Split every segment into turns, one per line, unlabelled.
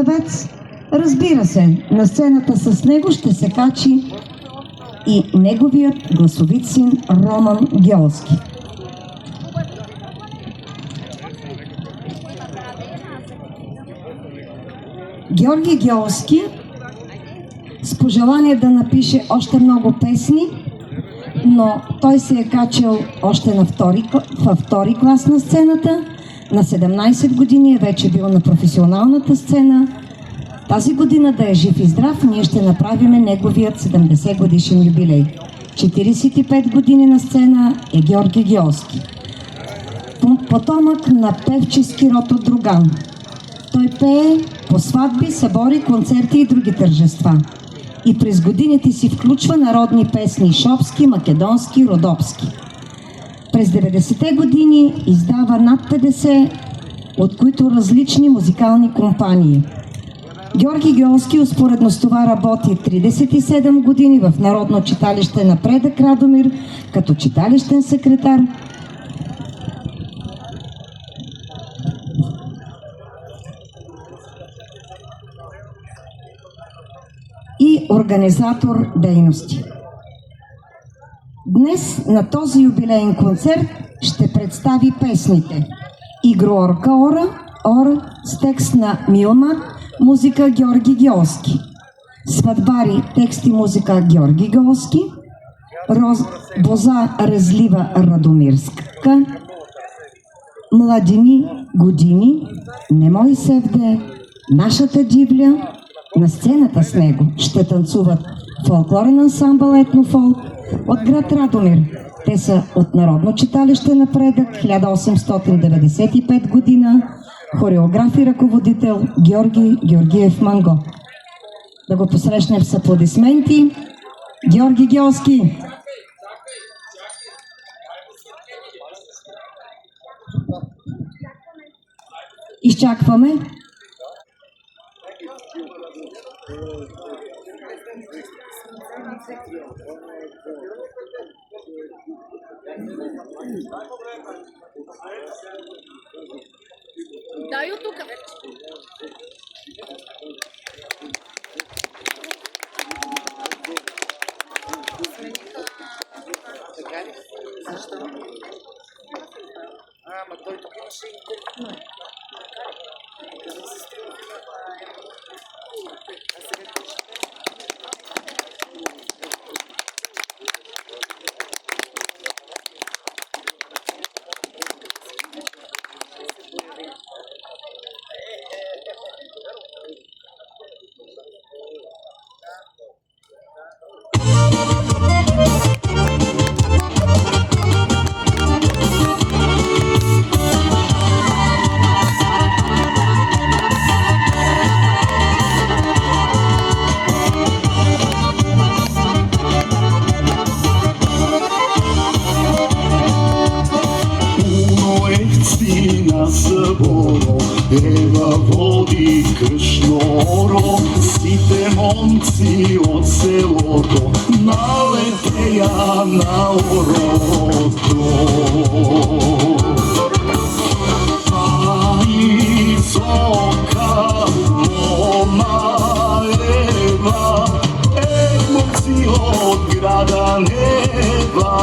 певец. Разбира се, на сцената с него ще се качи и неговият гласовит син Роман Геолски. Георги Геолски с пожелание да напише още много песни, но той се е качил още във втори клас на сцената. На 17 години е вече бил на професионалната сцена. Тази година, да е жив и здрав, ние ще направим неговият 70 годишен юбилей. 45 години на сцена е Георги Геолски. Потомък на певчески род от Друган. Той пее по сватби, събори, концерти и други тържества. И през годините си включва народни песни шопски, македонски, родопски. През 90-те години издава над 50, от които различни музикални компании. Георги Геолски успоредно с това работи 37 години в Народно читалище Напредък Радомир като читалищен секретар. И организатор дейности. Днес на този юбилеен концерт ще представи песните Игроорка Ора с текст на Милма, музика Георги Геолски, Сватбари, текст и музика Георги Геолски, Боза Резлива Радомирска, Младини години, Немой Севде, Нашата дивля. На сцената с него ще танцуват фолклорен ансамбъл Етнофолк от град Радомир. Те са от Народно читалище Напредък, 1895 година, хореограф и ръководител Георги Георгиев Манго. Да го посрещнем с аплодисменти. Георги Геолски! Изчакваме.
Дай от тук вече.
Така ли? Защо? Ама той тук имаше интервю.
Ева води кршноро, сите момци од селото налетеја на орото. Ај сока мома ева, момци од града нева.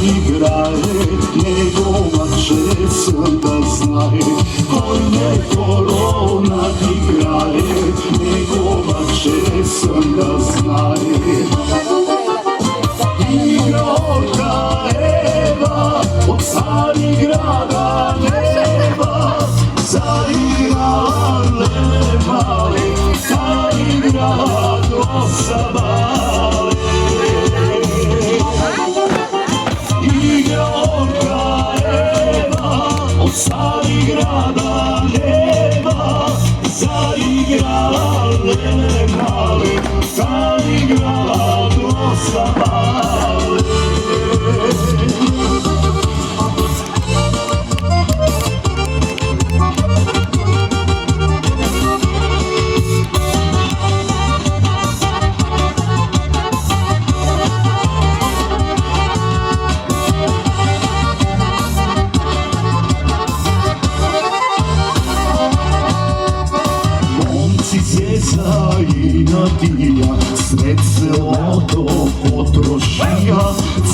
Играе, негова чест да знае, кој не корона играе, негова чест да знае. Игрорка Ева, од Цариграда нева, заиграла леле-мале, заиграла до Сабале. Цариграда нева, заиграла леле-мале, заиграла до Сабале. тија, сред селото потрошија,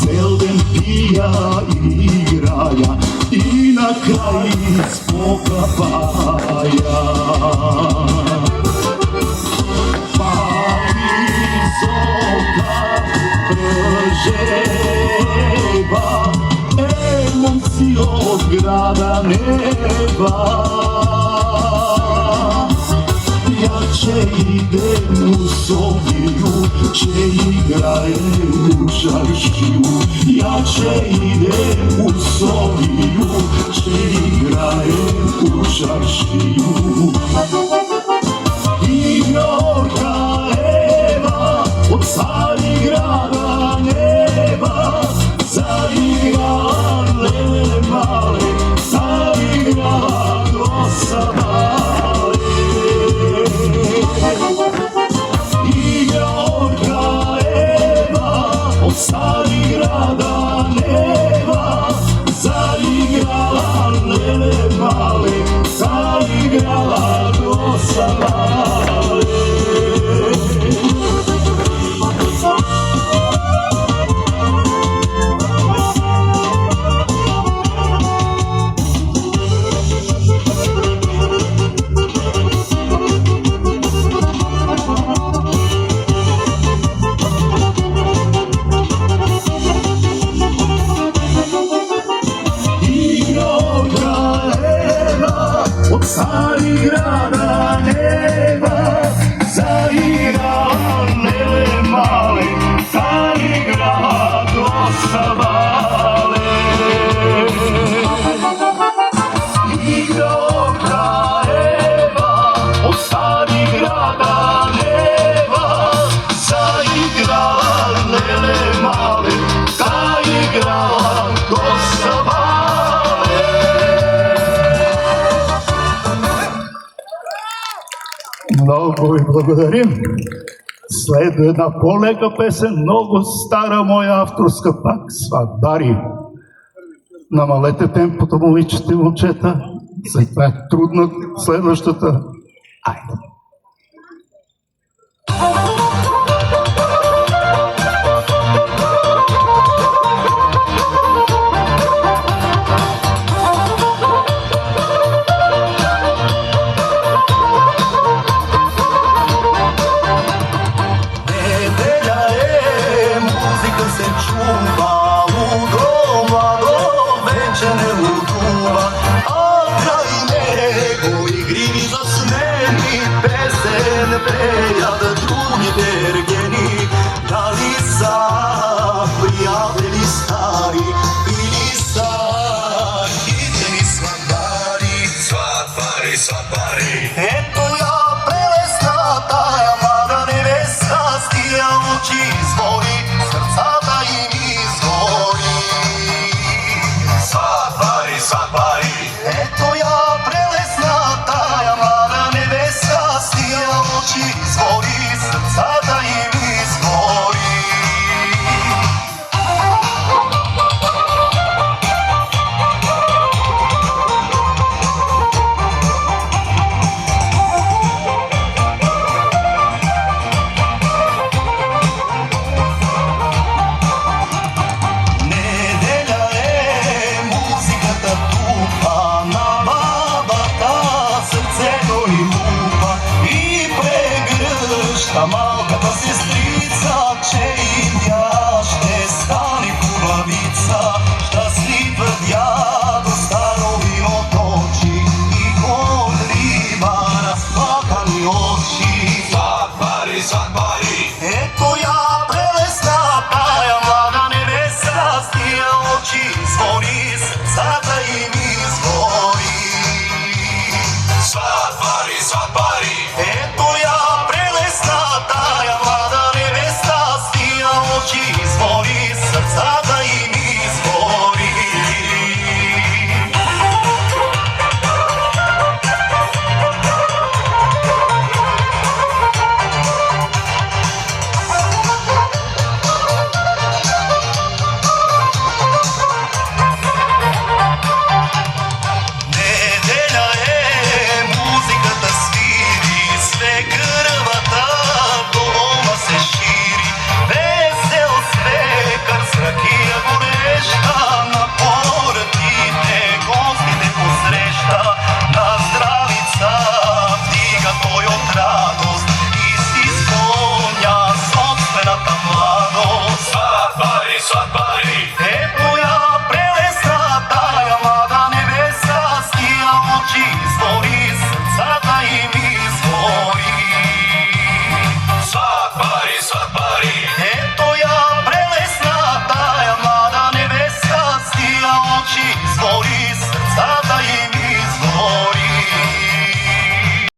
цел ден пија и играја, и на крај спокапаја. Висока пржева, емоци од града неба. Ја ќе идем у Софiju, ќе играем у Шаршiju. Ја ќе idem u Soфiju, ќе играем у Шаршiju. Игорка Ева од Цариграда неба, заиграла леле мале, заиграла коса мале. Игорка Ева од Цариграда неба, заиграла леле мале, заиграла коса мале. Od Carigrada neba, zaigrala lele male, zaigrala dosta male. Igorka Eva, od Carigrada neba, zaigrala lele male, zaigrala dosta male. Много ви благодарим. Следва една по-лека песен, много стара моя авторска пак, Сватбари. Намалете темпото, момичета и момчета, след това е трудна следващата. Айде. Ето ја прелесна тая млада невеста, стига очи извори, срцата им изгори. Сватбари, сватбари. Ето ја прелесна тая млада невеста, стига очи извори, срцата им изгори. Малката сестрица, че им тя ще стане хубавица, щастлив я до старови оточи и ходлива разплакани очи. Сватбари, сватбари. Ето я прелесна тая млада невеста, с тия очи звори, сърцата им изгори. Сватбари, сватбари. Ето я прелесна тая
Сватбари, сватба